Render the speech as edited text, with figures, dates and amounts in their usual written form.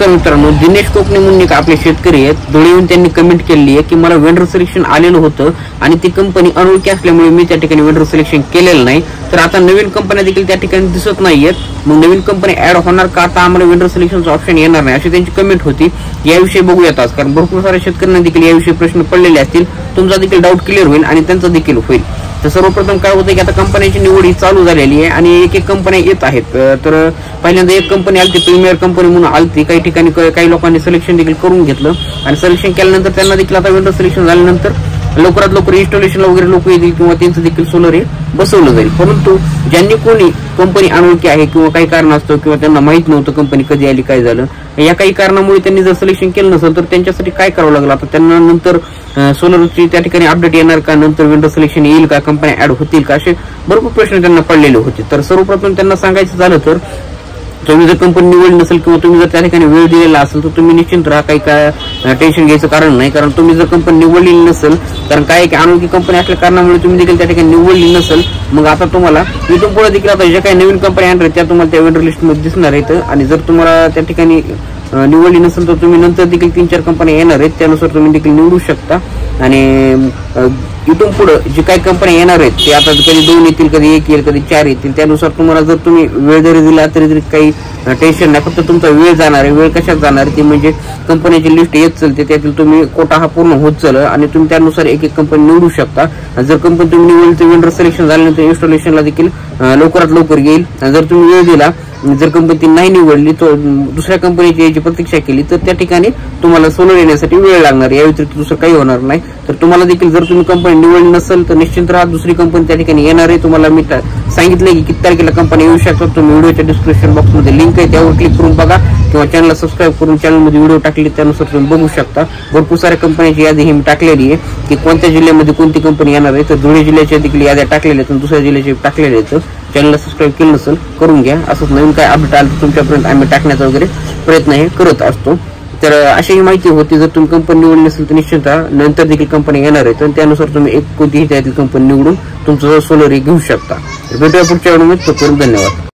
नमस्कार मित्रांनो, दिनेश कोकणे म्हणून एक आपले शेतकरी आहेत धुळे येऊन त्यांनी कमेंट केली आहे की मला वेंडर सिलेक्शन आलेलं होतं आणि ती कंपनी अनोळखी असल्यामुळे मी त्या ठिकाणी वेंडर सिलेक्शन केलेलं नाही। तर आता नवीन कंपन्या देखील त्या ठिकाणी दिसत नाहीयेत, मग नवीन कंपनी ऍड होणार का आता आम्हाला वेंडर सिलेक्शनचा ऑप्शन येणार नाही अशी त्यांची कमेंट होती। याविषयी बघूयात आज, कारण भरपूर साऱ्या शेतकऱ्यांना देखील याविषयी प्रश्न पडलेले असतील, तुमचा देखील डाऊट क्लिअर होईल आणि त्यांचा देखील होईल। तर सर्वप्रथम काय होतं की आता कंपन्यांची निवड ही चालू झालेली आहे आणि एक एक कंपन्या येत आहेत। तर पहिल्यांदा एक कंपनी आलती, प्रीमियर कंपनी म्हणून आलती, काही ठिकाणी काही लोकांनी सिलेक्शन देखील करून घेतलं आणि सिलेक्शन केल्यानंतर त्यांना देखील आता वेंडर सिलेक्शन झाल्यानंतर लवकरात लवकर इन्स्टॉलेशनला वगैरे लोक येतील किंवा त्यांचं देखील सोलर हे बसवलं जाईल। परंतु ज्यांनी कोणी कंपनी अनोळखी आहे किंवा काही कारण असतं किंवा त्यांना माहित नव्हतं कंपनी कधी आली काय झालं, या काही कारणामुळे त्यांनी जर सिलेक्शन केलं नसेल तर त्यांच्यासाठी काय करावं लागलं, आता त्यांना नंतर सोलरची त्या ठिकाणी अपडेट येणार का, नंतर वेंडर सिलेक्शन येईल का, कंपन्या ऍड होतील का, असे भरपूर प्रश्न त्यांना पडलेले होते। तर सर्वप्रथम त्यांना सांगायचं झालं तर तुम्ही जर कंपनी निवडली नसेल किंवा तुम्ही जर त्या ठिकाणी वेळ दिलेला असेल तर तुम्ही निश्चिंत राहा, काही काय टेन्शन घ्यायचं कारण नाही। कारण तुम्ही जर कंपनी निवडलेली नसेल, कारण काय की अनोळखी कंपनी असल्या कारणामुळे तुम्ही देखील त्या ठिकाणी निवडली नसेल, मग आता तुम्हाला इथून पुढे देखील आता ज्या काही नवीन कंपन्या येणार आहेत त्या तुम्हाला त्या वेंडर लिस्ट मध्ये दिसणार आहेत आणि जर तुम्हाला त्या ठिकाणी निवडली नसेल तर तुम्ही नंतर देखील 3-4 कंपन्या येणार आहेत, त्यानुसार तुम्ही देखील निवडू शकता। आणि इथून पुढे जे काही कंपन्या येणार आहेत ते आता कधी 2 येतील, कधी 1 येईल, कधी 4 येतील, त्यानुसार तुम्हाला जर तुम्ही वेळ जरी दिला तरी काही टेन्शन नाही। फक्त तुमचा वेळ जाणार आहे, वेळ कशात जाणार आहे ती म्हणजे कंपनीची लिस्ट येत चालते, त्यातील तुम्ही कोटा हा पूर्ण होत चाल आणि तुम्ही त्यानुसार एक एक कंपनी निवडू शकता। जर कंपनी तुम्ही निवडली तर वेंडर सिलेक्शन झाल्यानंतर इन्स्टॉलेशनला देखील लवकरात लवकर येईल। जर तुम्ही वेळ दिला, जर कंपनी नाही निवडली तर दुसऱ्या कंपनीची याची प्रतीक्षा केली तर त्या ठिकाणी तुम्हाला सोलर येण्यासाठी वेळ लागणार, या व्यतिरिक्त दुसरं काही होणार नाही। तर तुम्हाला देखील जर तुम्ही कंपनी निवडली नसेल तर निश्चित राहा, दुसरी कंपनी त्या ठिकाणी येणार आहे। तुम्हाला मी सांगितलंय की किती तारखेला कंपनी येऊ शकतात, तुम्ही व्हिडिओच्या डिस्क्रिप्शन बॉक्समध्ये लिंक आहे त्यावर क्लिक करून बघा किंवा चॅनलला सबस्क्राईब करून चॅनलमध्ये व्हिडिओ टाकले त्यानुसार तुम्ही बघू शकता। भरपूर साऱ्या कंपन्यांची यादी ही मी टाकलेली आहे की कोणत्या जिल्ह्यामध्ये कोणती कंपनी येणार आहे, तर धुळे जिल्ह्याच्या देखील याद्या टाकलेल्या आहेत, दुसऱ्या जिल्ह्याचे टाकलेले आहेत। चॅनलला सबस्क्राईब केलं नसेल करून घ्या, असंच नवीन काय अपडेट आलं तर तुमच्यापर्यंत आम्ही टाकण्याचा वगैरे प्रयत्न हे करत असतो। तर अशी ही माहिती होती, जर तुम्ही कंपनी निवडली नसेल तर निश्चित नंतर देखील कंपनी येणार आहे, तर त्यानुसार तुम्ही एक कोणतीही त्यातील कंपनी निवडून तुमचं सोलर घेऊ शकता। भेटूया पुढच्या व्हिडिओमध्ये, तोपर्यंत धन्यवाद।